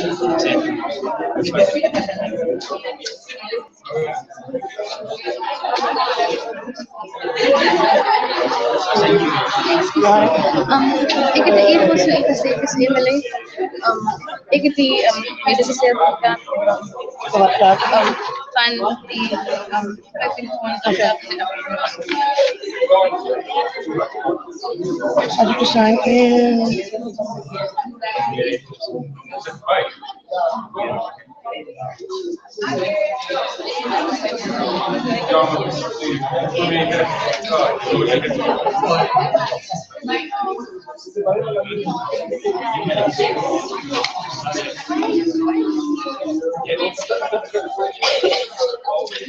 Ik heb de eer zo ingezet is Emily. Ik heb die medische certificaat van die Als ik de sign in.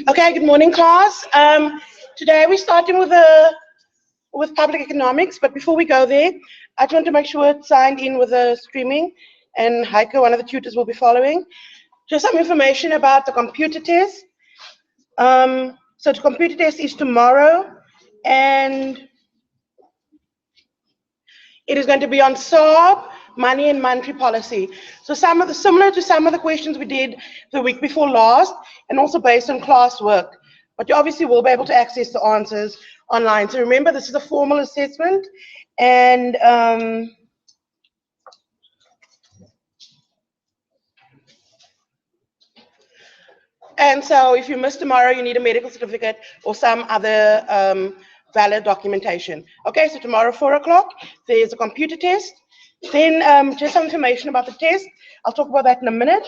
Okay, good morning, class. Today we're starting with public economics, but before we go there, I just want to make sure it's signed in with the streaming, and Heike, one of the tutors, will be following. Just some information about the computer test. So the computer test is tomorrow, and it is going to be on SARB, money and monetary policy. So similar to some of the questions we did the week before last, and also based on classwork. But you obviously will be able to access the answers online. So remember, this is a formal assessment, and so if you miss tomorrow, you need a medical certificate or some other valid documentation. Okay, so tomorrow 4 o'clock, there's a computer test. Then just some information about the test. I'll talk about that in a minute.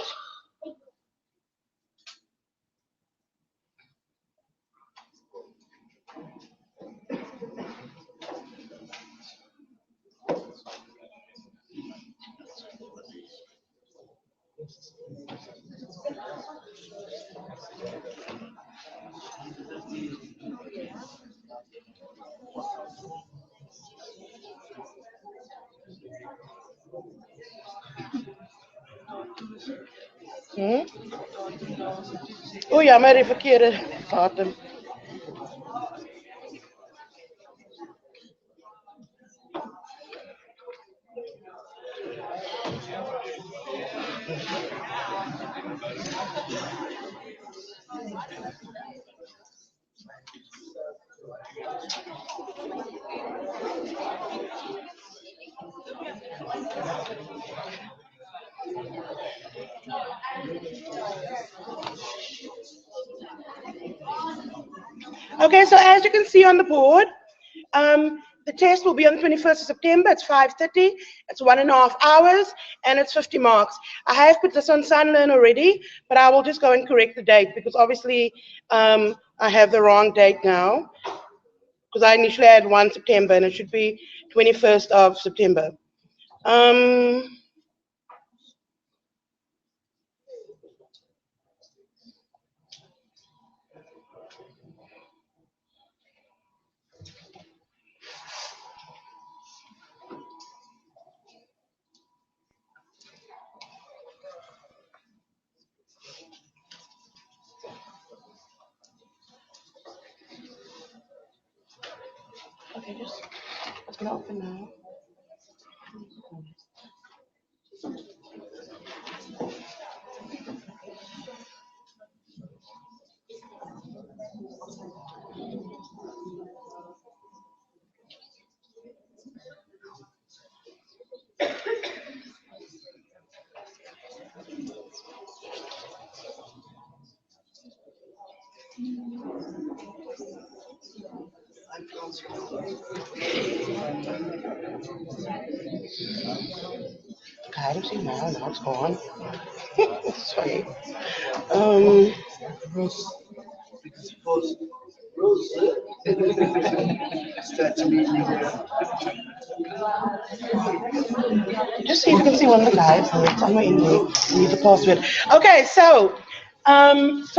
Oh ja, maar die verkeerde datum. Okay, so as you can see on the board, the test will be on the 21st of September. It's 5:30. It's 1.5 hours, and it's 50 marks. I have put this on Sunlearn already, but I will just go and correct the date because obviously I have the wrong date now because I initially had 1 September, and it should be 21st of September. Okay, it's gonna open now. Okay, I don't see now it's gone. Sorry. Just see if you can see one of the guys. It's somewhere in there. You need the password. Okay, so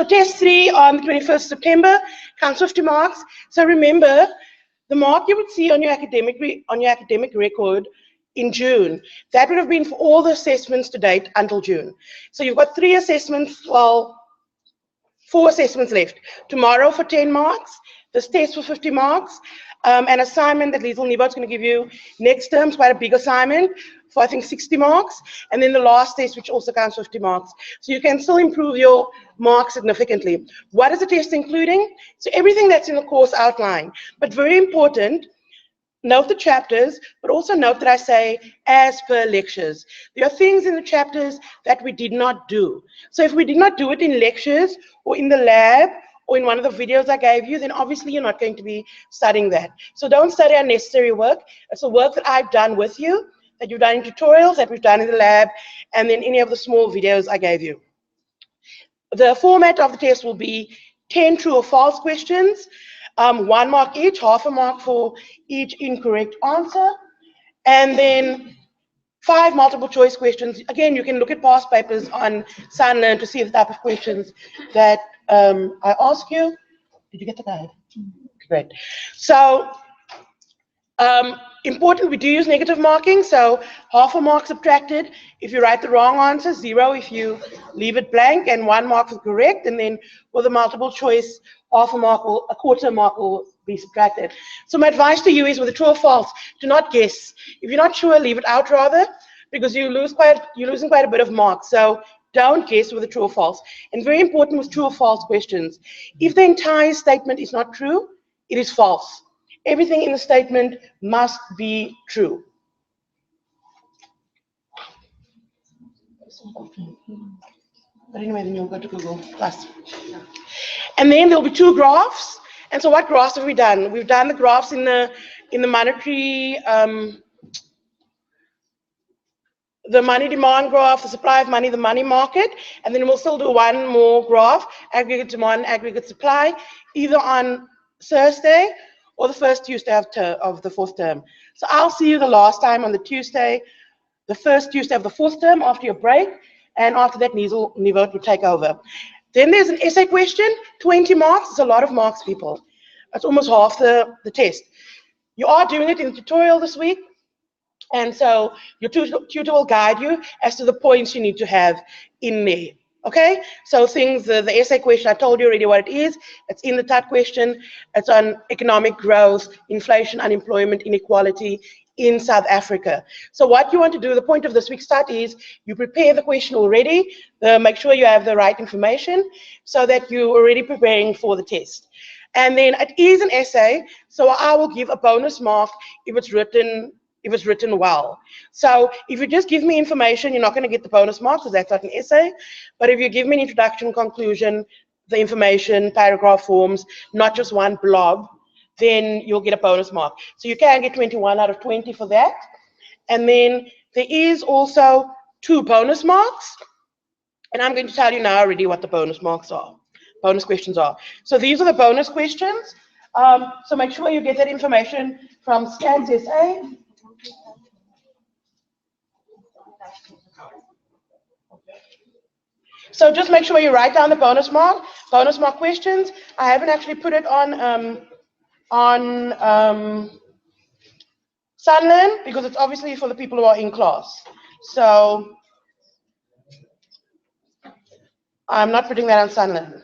test 3 on the 21st September counts 50 marks. So remember, the mark you would see on your academic record in June, that would have been for all the assessments to date until June. So you've got 4 assessments left. Tomorrow for 10 marks, this test for 50 marks, an assignment that Liesl Niebout's going to give you next term is quite a big assignment for I think 60 marks, and then the last test, which also counts 50 marks. So you can still improve your marks significantly. What is the test including? So everything that's in the course outline, but very important, note the chapters, but also note that I say as per lectures. There are things in the chapters that we did not do. So if we did not do it in lectures or in the lab or in one of the videos I gave you, then obviously you're not going to be studying that. So don't study unnecessary work. It's the work that I've done with you, that you've done in tutorials, that we've done in the lab, and then any of the small videos I gave you. The format of the test will be 10 true or false questions, 1 mark each, half a mark for each incorrect answer, and then 5 multiple choice questions. Again, you can look at past papers on Sunlearn to see the type of questions that I ask you. Did you get the guide? Great. So important, we do use negative marking, so half a mark subtracted if you write the wrong answer, 0 if you leave it blank, and 1 mark for correct, and then with a multiple choice, half a mark or a quarter mark will be subtracted. So my advice to you is with a true or false, do not guess. If you're not sure, leave it out rather, because you're losing quite a bit of marks. So don't guess with a true or false. And very important with true or false questions. If the entire statement is not true, it is false. Everything in the statement must be true. But anyway, then you'll go to Google Plus. And then there'll be 2 graphs. And so what graphs have we done? We've done the graphs in the monetary, the money demand graph, the supply of money, the money market, and then we'll still do 1 more graph, aggregate demand, aggregate supply, either on Thursday or the first Tuesday of the 4th term. So I'll see you the last time on the Tuesday, the first Tuesday of the 4th term after your break, and after that Nivot will take over. Then there's an essay question, 20 marks. It's a lot of marks, people. That's almost half the test. You are doing it in the tutorial this week, and so your tutor will guide you as to the points you need to have in there. Okay, so things, the essay question, I told you already what it is. It's in the TUT question. It's on economic growth, inflation, unemployment, inequality in South Africa. So what you want to do, the point of this week's TUT is you prepare the question already, make sure you have the right information so that you're already preparing for the test. And then it is an essay, so I will give a bonus mark if it's written well. So if you just give me information, you're not going to get the bonus mark because that's not an essay. But if you give me an introduction, conclusion, the information, paragraph forms, not just one blob, then you'll get a bonus mark. So you can get 21 out of 20 for that. And then there is also 2 bonus marks. And I'm going to tell you now already what the bonus marks are. Bonus questions are. So these are the bonus questions. So make sure you get that information from Scans SA. So just make sure you write down the bonus mark questions. I haven't actually put it on Sunlearn because it's obviously for the people who are in class. So I'm not putting that on Sunlearn.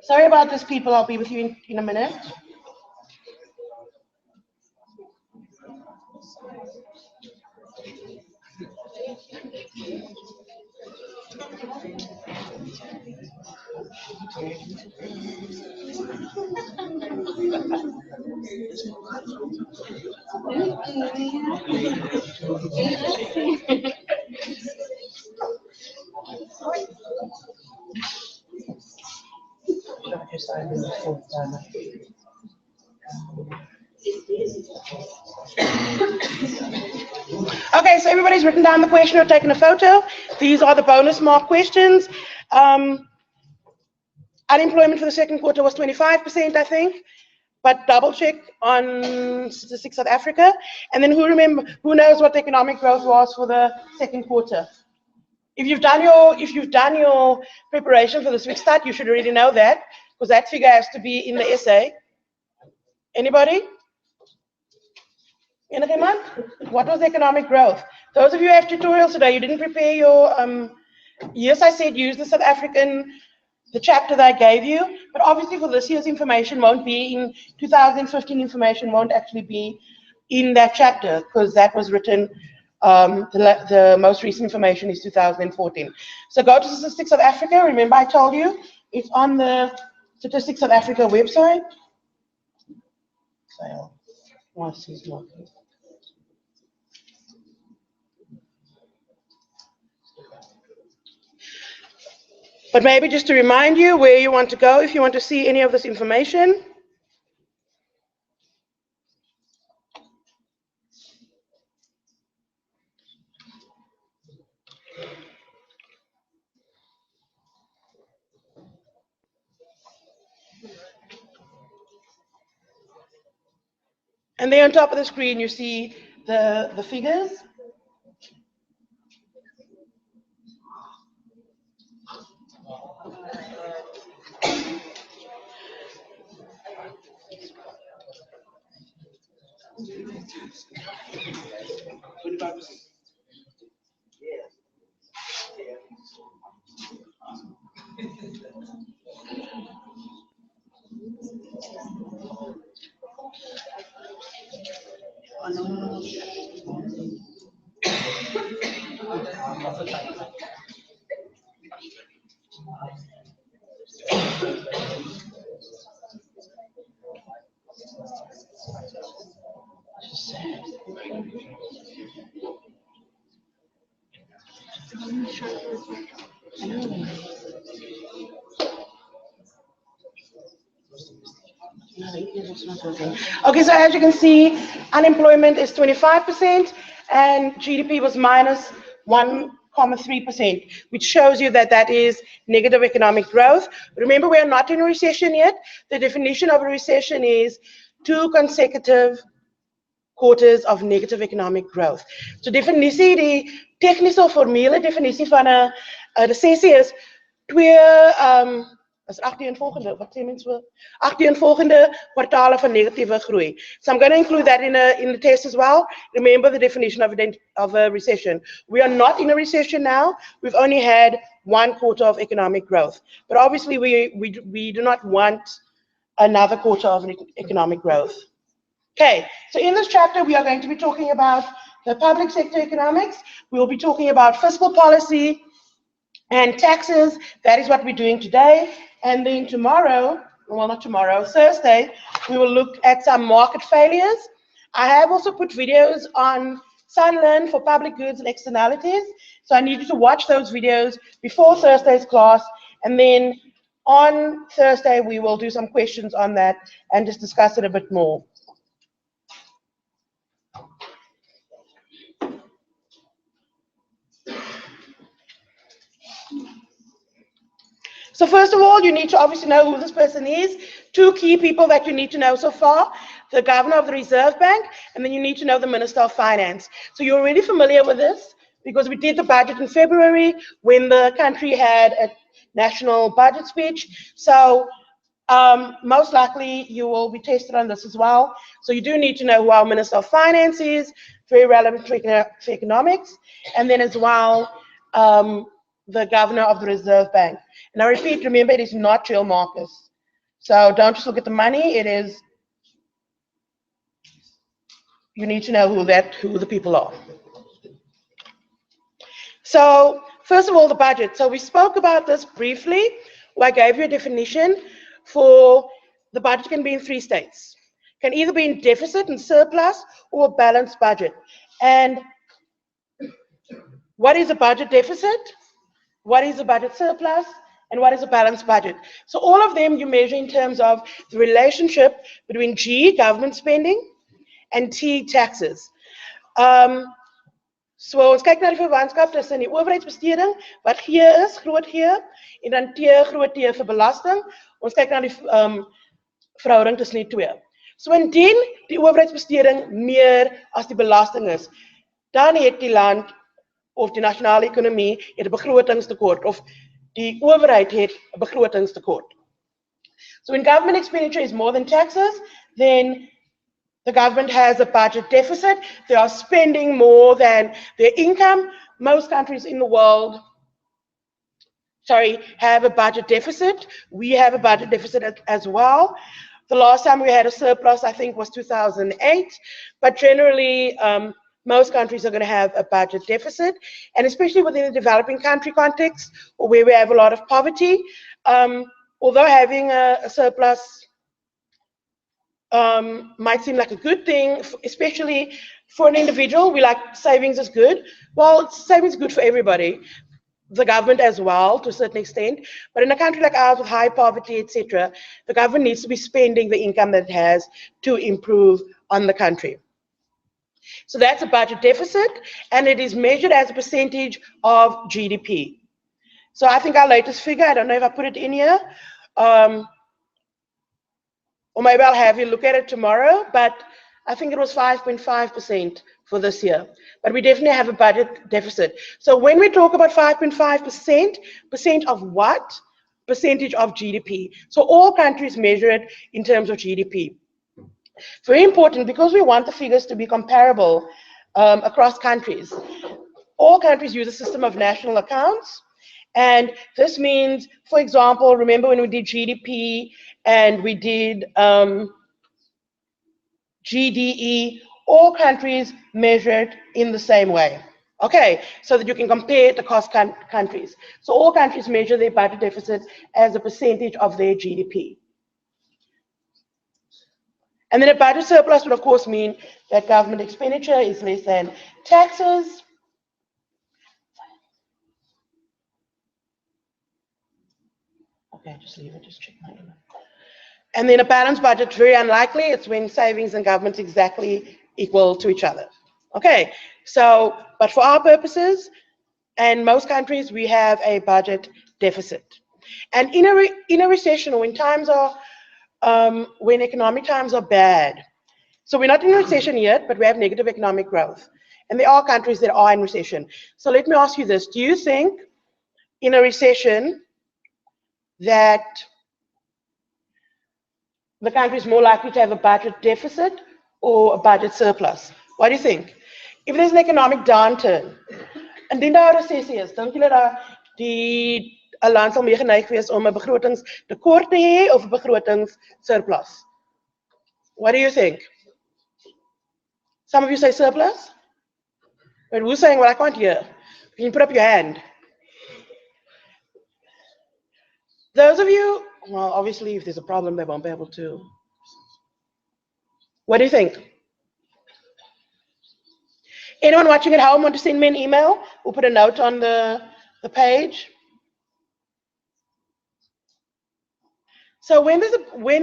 Sorry about this, people. I'll be with you in a minute. Okay, so everybody's written down the question or taken a photo. These are the bonus mark questions. Unemployment for the second quarter was 25%, I think, but double check on Statistics South Africa. And then who knows what the economic growth was for the second quarter? If you've done your preparation for this week's start, you should already know that, because that figure has to be in the essay. Anybody? Anyone? What was the economic growth? Those of you who have tutorials today, you didn't prepare your yes, I said use the chapter that I gave you, but obviously for this year's information won't be in 2015 information won't actually be in that chapter, because that was written, the most recent information is 2014. So go to Statistics South Africa. Remember I told you, it's on the Statistics South Africa website. But maybe just to remind you where you want to go if you want to see any of this information. And there on top of the screen, you see the figures. Okay, so as you can see, unemployment is 25% and GDP was minus 1.3%, which shows you that that is negative economic growth. Remember, we are not in a recession yet. The definition of a recession is 2 consecutive quarters of negative economic growth. So definisie, die technische formele definisie van 'n resessie is 2 is agtereenvolgende, wat sê mens so? Agtereenvolgende kwartale van negatiewe groei. So I'm going to include that in the test as well. Remember the definition of a recession. We are not in a recession now. We've only had 1 quarter of economic growth. But obviously we do not want another quarter of economic growth. Okay, so in this chapter, we are going to be talking about the public sector economics. We will be talking about fiscal policy and taxes. That is what we're doing today. And then tomorrow, well, not tomorrow, Thursday, we will look at some market failures. I have also put videos on Sunlearn for public goods and externalities. So I need you to watch those videos before Thursday's class. And then on Thursday, we will do some questions on that and just discuss it a bit more. So first of all, you need to obviously know who this person is. 2 key people that you need to know so far: the governor of the Reserve Bank, and then you need to know the Minister of Finance. So you're already familiar with this because we did the budget in February when the country had a national budget speech. So most likely you will be tested on this as well. So you do need to know who our Minister of Finance is, very relevant to economics, and then as well the governor of the Reserve Bank. And I repeat, remember, it is not Jill Marcus. So don't just look at the money, it is, you need to know who the people are. So first of all, the budget. So we spoke about this briefly. I gave you a definition for the budget. Can be in 3 states. Can either be in deficit and surplus or a balanced budget. And what is a budget deficit? What is a budget surplus? And what is a balanced budget? So all of them you measure in terms of the relationship between G, government spending, and T, taxes. So ons kyk na die verwantskap tussen die owerheidsbesteding wat G is, groot G, en dan T, groot T vir belasting. Ons kyk na die verhouding tussen die twee. So indien die owerheidsbesteding meer as die belasting is, dan het die land of die nasionale ekonomie het 'n begrotingstekort of die owerheid het 'n begrotingstekort. So when government expenditure is more than taxes, then the government has a budget deficit. They are spending more than their income. Most countries in the world, have a budget deficit. We have a budget deficit as well. The last time we had a surplus, I think, was 2008. But generally, most countries are going to have a budget deficit. And especially within the developing country context, or where we have a lot of poverty, although having a surplus might seem like a good thing, especially for an individual. We like savings is good. Well, savings is good for everybody, the government as well to a certain extent. But in a country like ours with high poverty, etc., the government needs to be spending the income that it has to improve on the country. So that's a budget deficit, and it is measured as a percentage of GDP. So I think our latest figure, I don't know if I put it in here, or maybe I'll have you look at it tomorrow, but I think it was 5.5% for this year. But we definitely have a budget deficit. So when we talk about 5.5%, percent of what? Percentage of GDP. So all countries measure it in terms of GDP. Very important, because we want the figures to be comparable across countries. All countries use a system of national accounts. And this means, for example, remember when we did GDP and we did GDE, all countries measured in the same way. Okay, so that you can compare the cost countries. So all countries measure their budget deficit as a percentage of their GDP. And then a budget surplus would, of course, mean that government expenditure is less than taxes. Okay, just leave it, just check my email. And then a balanced budget, very unlikely. It's when savings and government's exactly equal to each other. Okay, so, but for our purposes, and most countries, we have a budget deficit. And in a recession, when times are, when economic times are bad, so we're not in a recession yet, but we have negative economic growth. And there are countries that are in recession. So let me ask you this. Do you think in a recession that the country is more likely to have a budget deficit or a budget surplus? What do you think? If there's an economic downturn, indien daar 'n resessie is, dink julle dat die 'n land sal meer geneig wees om 'n begrotingstekort te hê of 'n begrotingssurplus? What do you think? Some of you say surplus? But who's saying, well, I can't hear? You can put up your hand. Those of you, well, obviously, if there's a problem, they won't be able to. What do you think? Anyone watching at home want to send me an email? We'll put a note on the page. So when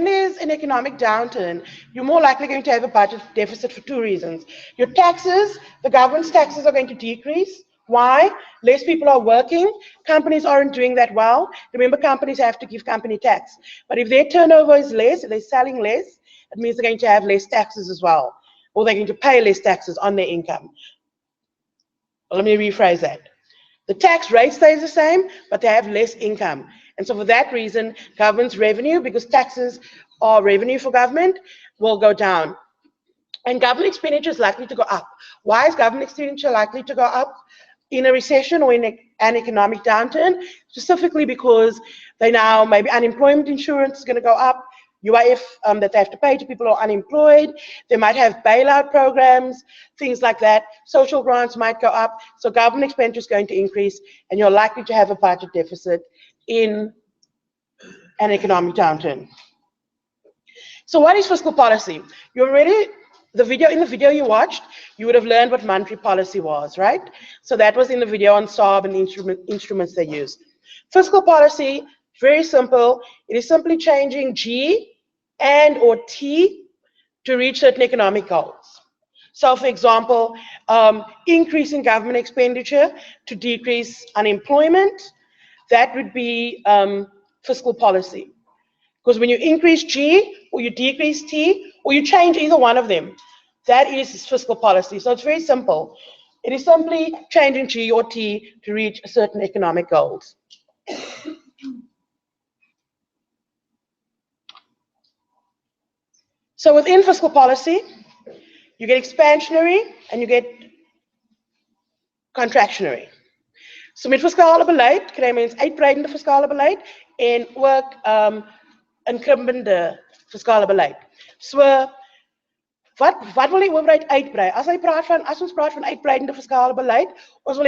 there's an economic downturn, you're more likely going to have a budget deficit for two reasons. Your taxes, the government's taxes are going to decrease. Why? Less people are working. Companies aren't doing that well. Remember, companies have to give company tax. But if their turnover is less, if they're selling less, it means they're going to have less taxes as well. Or they're going to pay less taxes on their income. Well, let me rephrase that. The tax rate stays the same, but they have less income. And so for that reason, government's revenue, because taxes are revenue for government, will go down. And government expenditure is likely to go up. Why is government expenditure likely to go up in a recession or in an economic downturn? Specifically because they now, maybe unemployment insurance is going to go up, UIF that they have to pay to people who are unemployed. They might have bailout programs, things like that. Social grants might go up. So government expenditure is going to increase, and you're likely to have a budget deficit in an economic downturn. So what is fiscal policy? You already, in the video you watched, you would have learned what monetary policy was, right? So that was in the video on SARB and the instruments they use. Fiscal policy, very simple. It is simply changing G and or T to reach certain economic goals. So, for example, increasing government expenditure to decrease unemployment, that would be fiscal policy. Because when you increase G, or you decrease T, or you change either one of them, that is fiscal policy. So it's very simple. It is simply changing G or T to reach certain economic goals. So within fiscal policy, you get expansionary and you get contractionary. So met fiskale beleid kry mens uitbreidende fiskale beleid en ook inkrimpende fiskale beleid. So wat wil die owerheid uitbrei? As ons praat van uitbreidende fiskale beleid, ons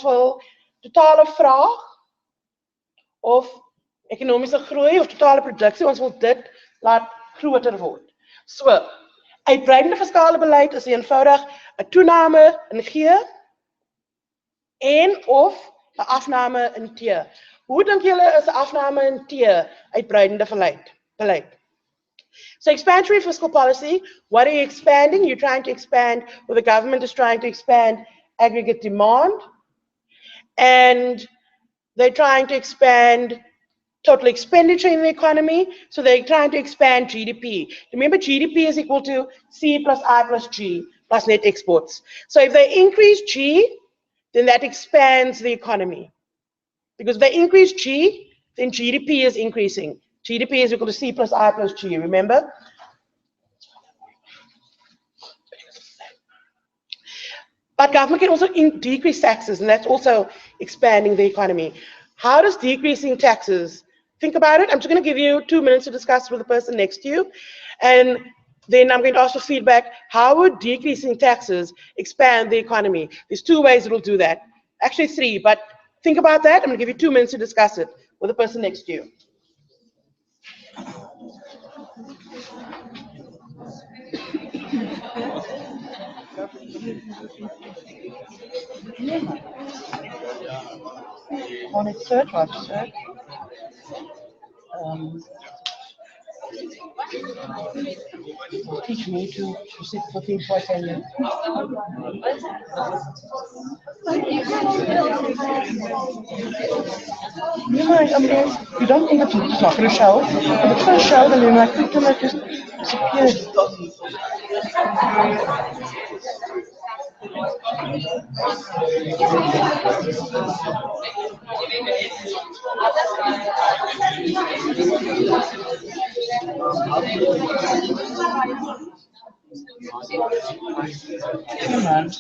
wil totale vraag of ekonomiese groei of totale produksie, ons wil dit laat groter word. So, uitbreidende fiskale beleid is eenvoudig 'n toename in G en of 'n afname in T. Hoe dink julle is 'n afname in T uitbreidende beleid? So expansionary fiscal policy, what are you expanding? You're trying to expand, or the government is trying to expand aggregate demand, and they're trying to expand total expenditure in the economy, so they're trying to expand GDP. Remember, GDP is equal to C plus I plus G plus net exports. So if they increase G, then that expands the economy. Because if they increase G, then GDP is increasing. GDP is equal to C plus I plus G, remember? But government can also decrease taxes, and that's also expanding the economy. How does decreasing taxes, think about it. I'm just going to give you 2 minutes to discuss with the person next to you, and then I'm going to ask for feedback. How would decreasing taxes expand the economy? There's 2 ways it'll do that. Actually 3, but think about that. I'm going to give you 2 minutes to discuss it with the person next to you. On its search, what search? Teach me to sit for things for 10 minutes. You don't think it's not going to show? If it's going to show, then I click on it, just disappears. Come on.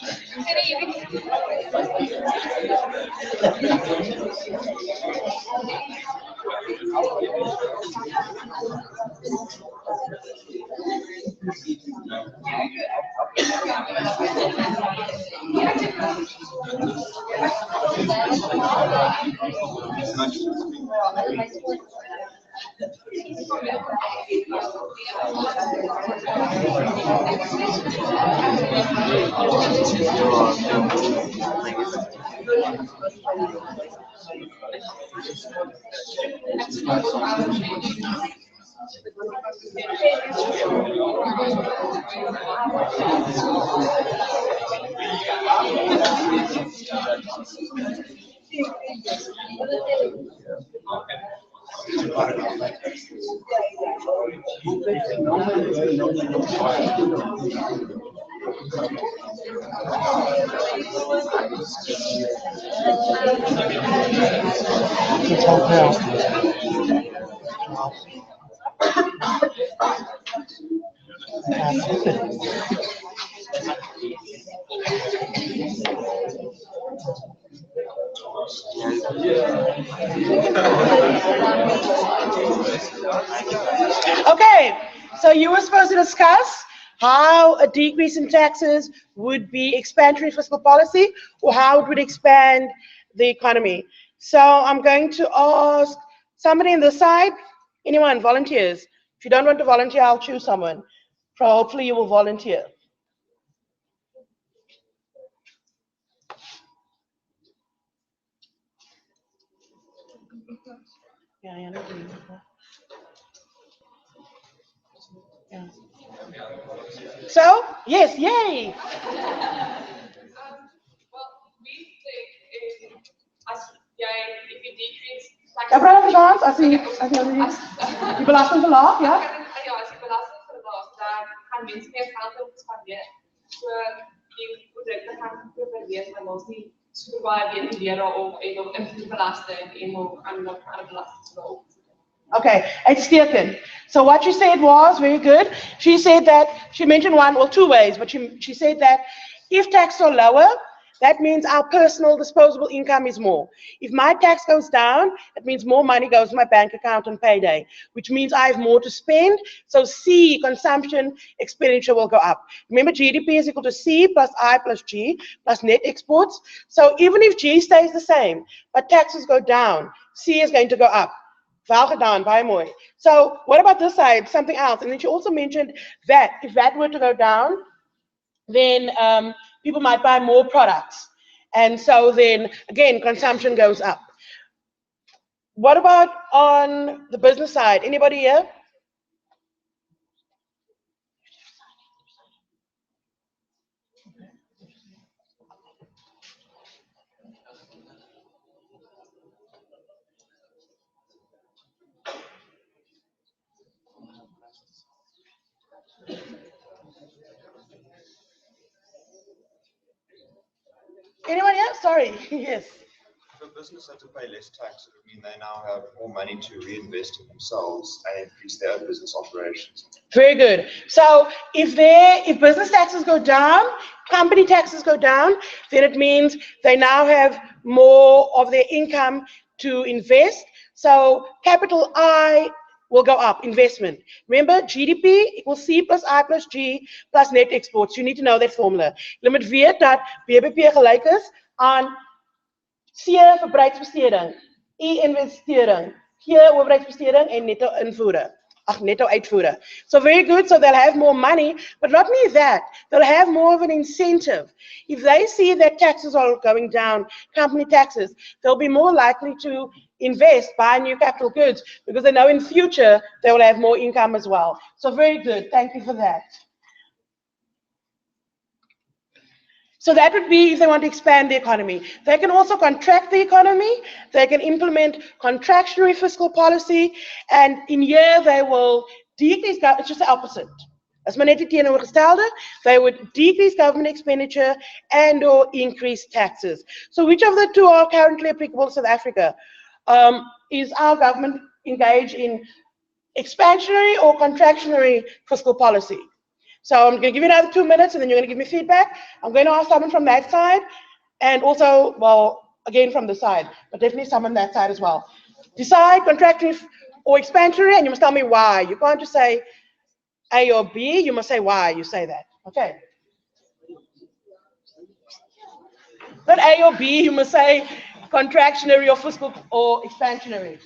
Okay, so you were supposed to discuss how a decrease in taxes would be expansionary fiscal policy, or how it would expand the economy. So I'm going to ask somebody on the side, anyone, volunteers. If you don't want to volunteer, I'll choose someone. Hopefully you will volunteer. Yeah. So, yes, yay. Ja, praat even Frans, as jy die belasting verlaag, ja? Ja, as die belasting verlaag, dan gaan mense meer geld op spandeer. So die produkte gaan goedkoper wees, want ons nie so baie weer daarop en op invoerbelasting en op ander belastings daarop. Okay, uitstekend. So what she said was very good. She said that, she mentioned one or two ways, but she said that if taxes are lower, that means our personal disposable income is more. If my tax goes down, it means more money goes to my bank account on payday, which means I have more to spend. So C, consumption expenditure will go up. Remember, GDP is equal to C plus I plus G plus net exports. So even if G stays the same, but taxes go down, C is going to go up. Wel gedaan, baie mooi. So what about this side, something else? And then she also mentioned that if that were to go down, then people might buy more products. And so then, again, consumption goes up. What about on the business side? Anybody here? Anyone else? Sorry, yes. If a business had to pay less tax, it would mean they now have more money to reinvest in themselves and increase their own business operations. Very good. So if business taxes go down, company taxes go down, then it means they now have more of their income to invest. So capital I will go up, investment. Remember, GDP equals C plus I plus G plus net exports. You need to know that formula. Limit weet dat BBP gelijk is aan C verbruiksbesteding, I investering, G overheidsbesteding en netto invoere. Netto uitvoere. So very good, so they'll have more money, but not only that, they'll have more of an incentive. If they see that taxes are going down, company taxes, they'll be more likely to invest, buy new capital goods, because they know in future they will have more income as well. So very good, thank you for that. So that would be if they want to expand the economy. They can also contract the economy. They can implement contractionary fiscal policy. And in here, they will decrease, it's just the opposite. As maar net die teenoorgestelde, they would decrease government expenditure and or increase taxes. So which of the two are currently applicable to South Africa? Is our government engaged in expansionary or contractionary fiscal policy? So I'm going to give you another 2 minutes, and then you're going to give me feedback. I'm going to ask someone from that side, and also, well, again from the side, but definitely someone that side as well. Decide contractionary or expansionary, and you must tell me why. You can't just say A or B. You must say why you say that. Okay. Not A or B. You must say contractionary or fiscal or expansionary.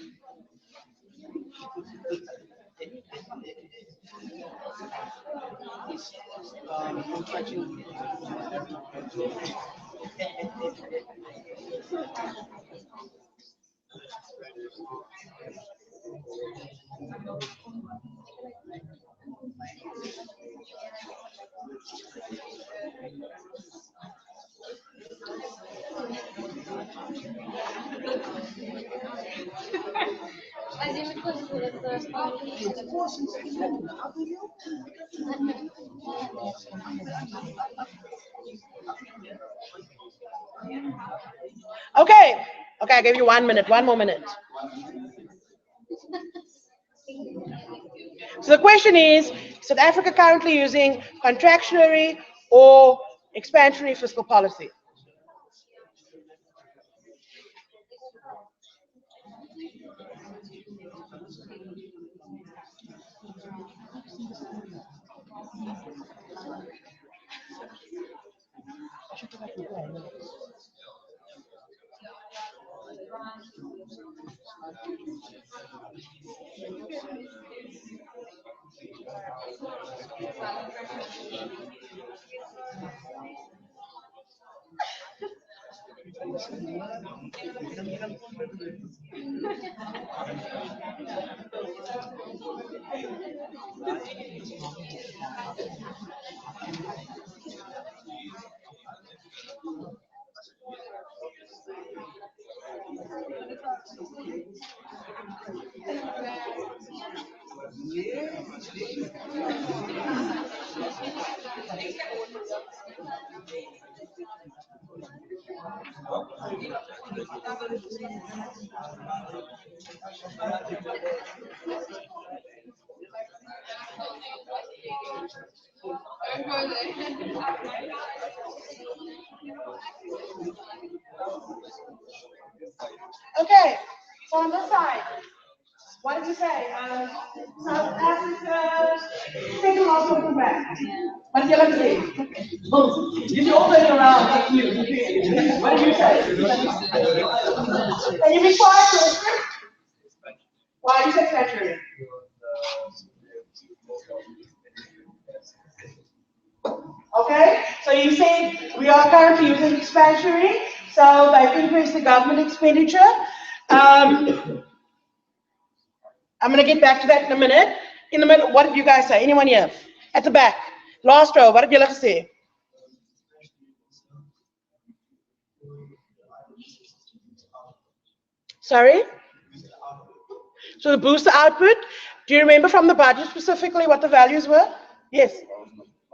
Okay, I gave you 1 minute, one more minute. So the question is South Africa currently using contractionary or expansionary fiscal policy? Okay, so on this side, what did you say? South Africa, second last one from back. What did you like to say? You should all turn around. That's you. What did you say? Can you be quiet for a second? Why did you say expansionary? Okay, so you said we are currently using expansionary, so they've increased the government expenditure. I'm going to get back to that in a minute. In the middle, what did you guys say? Anyone here? At the back. Last row, what did you like to say? Sorry? So the booster output, do you remember from the budget specifically what the values were? Yes. I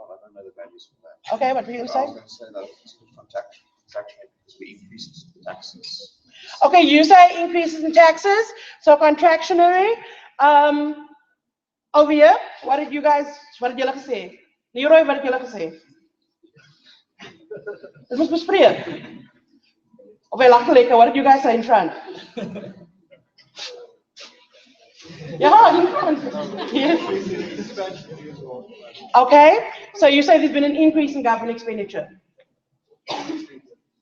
don't know the values for that. Okay, what were you going to I say? was going to say that it's contractually because we increased taxes. Okay, you say increases in taxes, so contractionary. Over here, what did you like to say? Leroy, what did you like to say? Dit moet bespreek. Of hy lag lekker, what did you guys say in front? Yeah, in front. Yes. Okay, so you say there's been an increase in government expenditure.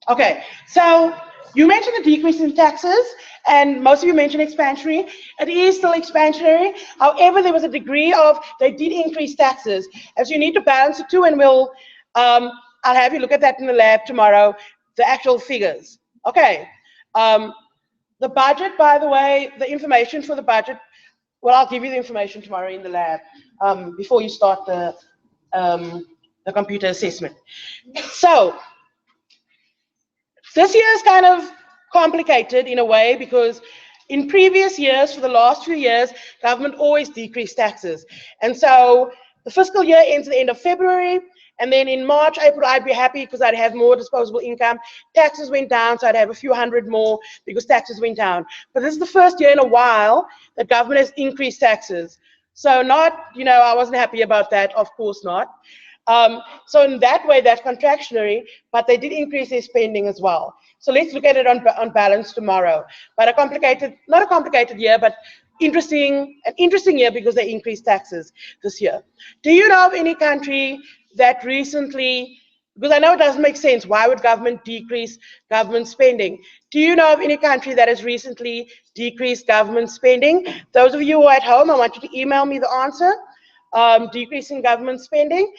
Okay, so you mentioned the decrease in taxes, and most of you mentioned expansionary. It is still expansionary. However, there was a degree of, they did increase taxes. As you need to balance the two, and I'll have you look at that in the lab tomorrow, the actual figures. Okay, the budget, by the way, the information for the budget, well, I'll give you the information tomorrow in the lab before you start the computer assessment. So, this year is kind of complicated in a way because in previous years, for the last few years, government always decreased taxes. And so the fiscal year ends at the end of February, and then in March, April, I'd be happy because I'd have more disposable income. Taxes went down, so I'd have a few hundred more because taxes went down. But this is the first year in a while that government has increased taxes. So not, I wasn't happy about that, of course not. So in that way, that's contractionary, but they did increase their spending as well. So let's look at it on balance tomorrow. But not a complicated year, but an interesting year because they increased taxes this year. Do you know of any country that recently, because I know it doesn't make sense, why would government decrease government spending? Do you know of any country that has recently decreased government spending? Those of you who are at home, I want you to email me the answer. Decreasing government spending.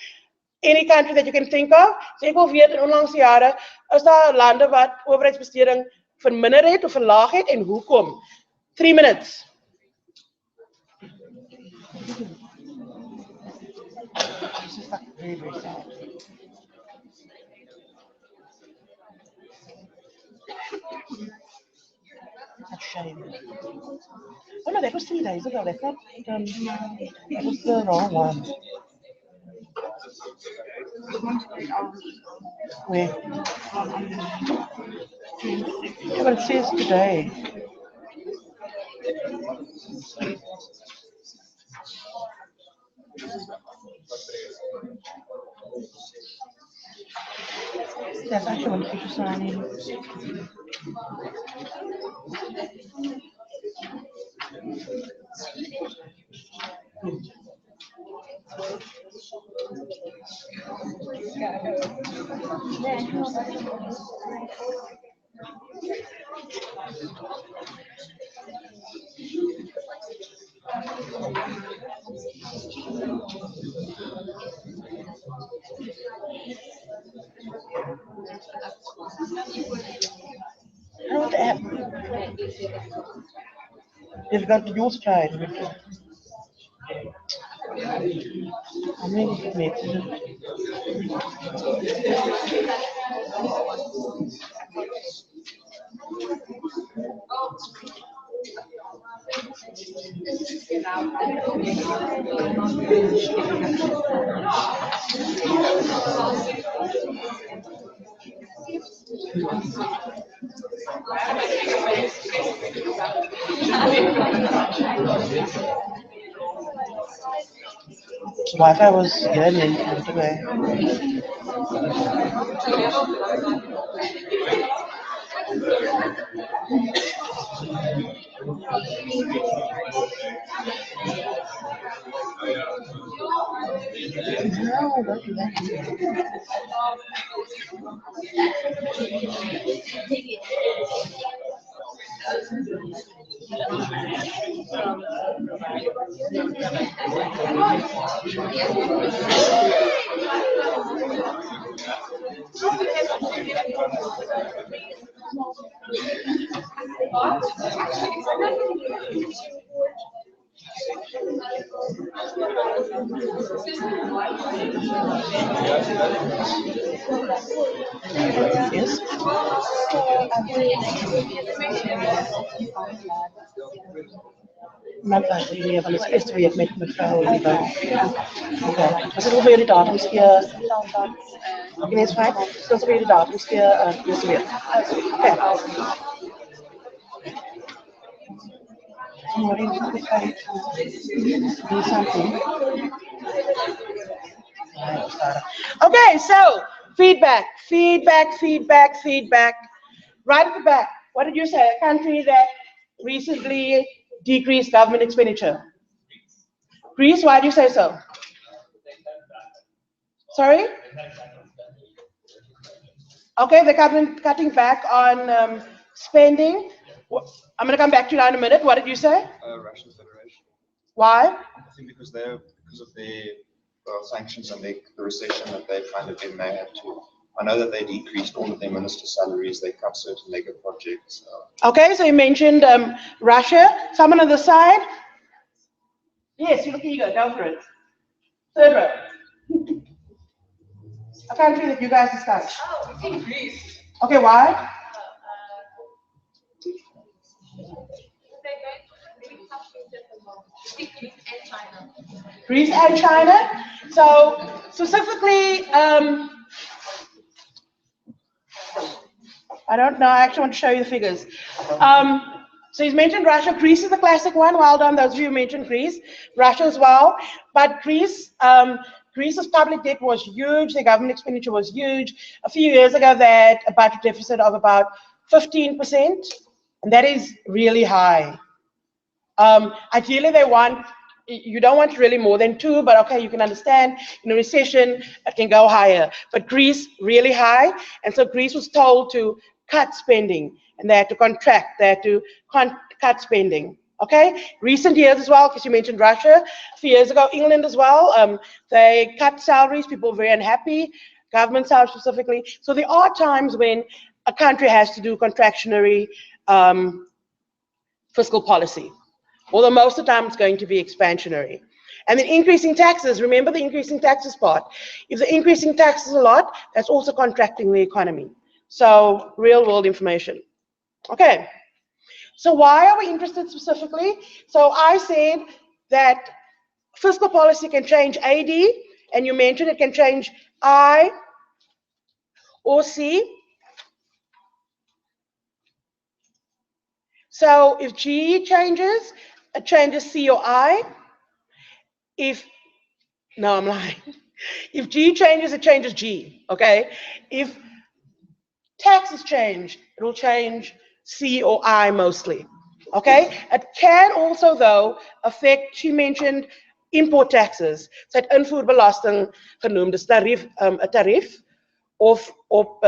Any country that you can think of. So ek wil weet in onlangse jare is daar lande wat owerheidsbesteding verminder het of verlaag het en hoekom? 3 minutes. This is like very, very sad. It's a shame. Oh no, that was 3 days ago. That's not, that was the wrong one. Where? Yeah, but it says today. That's actually one future signing. I don't want the app. You've got yours tried. I'm really good message. Wi-Fi was here and then went away. No, don't do that. Yes. Not dat jullie van het eerste week met mevrouw Oliva. Oké. Was het over jullie datums hier? Ineens fijn. Dus dat is over jullie datums hier eerste week. Oké. Somebody do something. Okay, so feedback. Right at the back, what did you say? A country that recently decreased government expenditure. Greece, why do you say so? Sorry? Okay, they're cutting back on spending. I'm going to come back to you in a minute. What did you say? Russian Federation. Why? I think because of the sanctions and the recession that they've kind of been, they had to. I know that they decreased all of their minister salaries. They cut certain mega projects. Okay, so you mentioned Russia. Someone on the side? Yes, you look eager. Go for it. Third row. A country that you guys discussed. Oh, I think Greece. Okay, why? Greece and China. So specifically, I don't know. I actually want to show you the figures. So he's mentioned Russia. Greece is the classic one. Well done, those of you who mentioned Greece. Russia as well. But Greece's public debt was huge. Their government expenditure was huge. A few years ago, they had a budget deficit of about 15%, and that is really high. Ideally, you don't want really more than 2, but okay, you can understand in a recession, it can go higher. But Greece, really high, and so Greece was told to cut spending, and they had to contract, they had to cut spending. Okay, recent years as well, because you mentioned Russia, a few years ago, England as well, they cut salaries, people were very unhappy, government salaries specifically. So there are times when a country has to do contractionary fiscal policy, although most of the time it's going to be expansionary. And then increasing taxes, remember the increasing taxes part. If they're increasing taxes a lot, that's also contracting the economy. So real world information. Okay. So why are we interested specifically? So I said that fiscal policy can change AD, and you mentioned it can change I or C. So if G changes, it changes C or I. No, I'm lying. If G changes, it changes G, okay? If taxes change, it will change C or I mostly, okay? It can also, though, affect, she mentioned import taxes. Sy het invoerbelasting genoem, dis tarief, 'n tarief op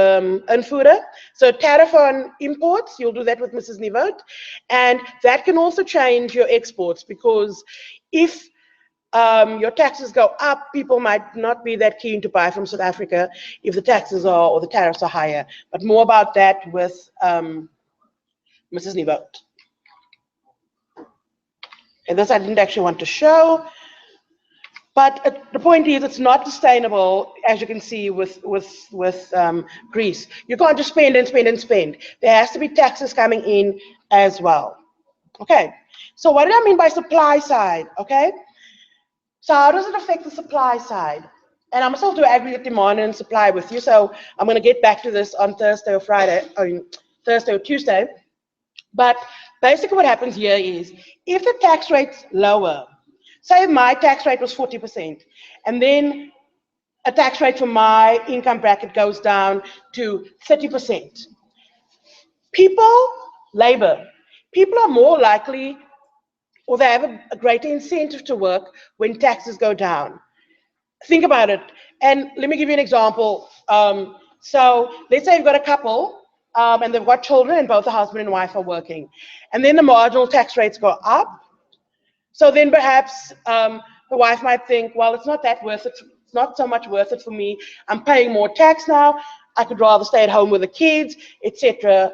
invoere. So tariff on imports, you'll do that with Mrs. Nieuwoud, and that can also change your exports, because if your taxes go up, people might not be that keen to buy from South Africa if the taxes are, or the tariffs are higher. But more about that with Mrs. Nieuwoud. And this I didn't actually want to show. But the point is, it's not sustainable, as you can see with Greece. You can't just spend and spend and spend. There has to be taxes coming in as well. Okay. So what do I mean by supply side? Okay. So how does it affect the supply side? And I'm still doing aggregate demand and supply with you. So I'm going to get back to this on Thursday or Friday, Thursday or Tuesday. But basically what happens here is, if the tax rate's lower, say my tax rate was 40%, and then a tax rate for my income bracket goes down to 30%. People are more likely, or they have a greater incentive to work when taxes go down. Think about it. And let me give you an example. So let's say you've got a couple and they've got children and both the husband and wife are working. And then the marginal tax rates go up. So then perhaps the wife might think, well, it's not that worth it. It's not so much worth it for me. I'm paying more tax now. I could rather stay at home with the kids, etc.,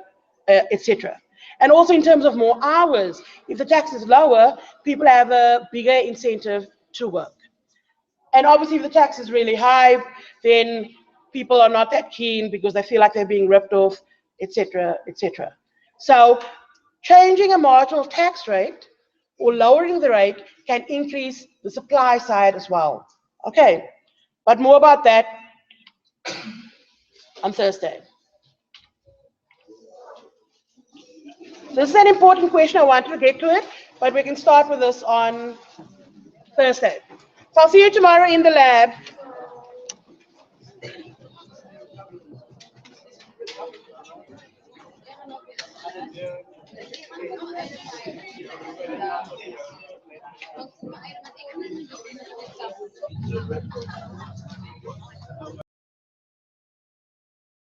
etc. And also in terms of more hours, if the tax is lower, people have a bigger incentive to work. And obviously, if the tax is really high, then people are not that keen because they feel like they're being ripped off, etc., etc. So changing a marginal tax rate or lowering the rate can increase the supply side as well. Okay, but more about that on Thursday. This is an important question. I wanted to get to it, but we can start with this on Thursday. So I'll see you tomorrow in the lab.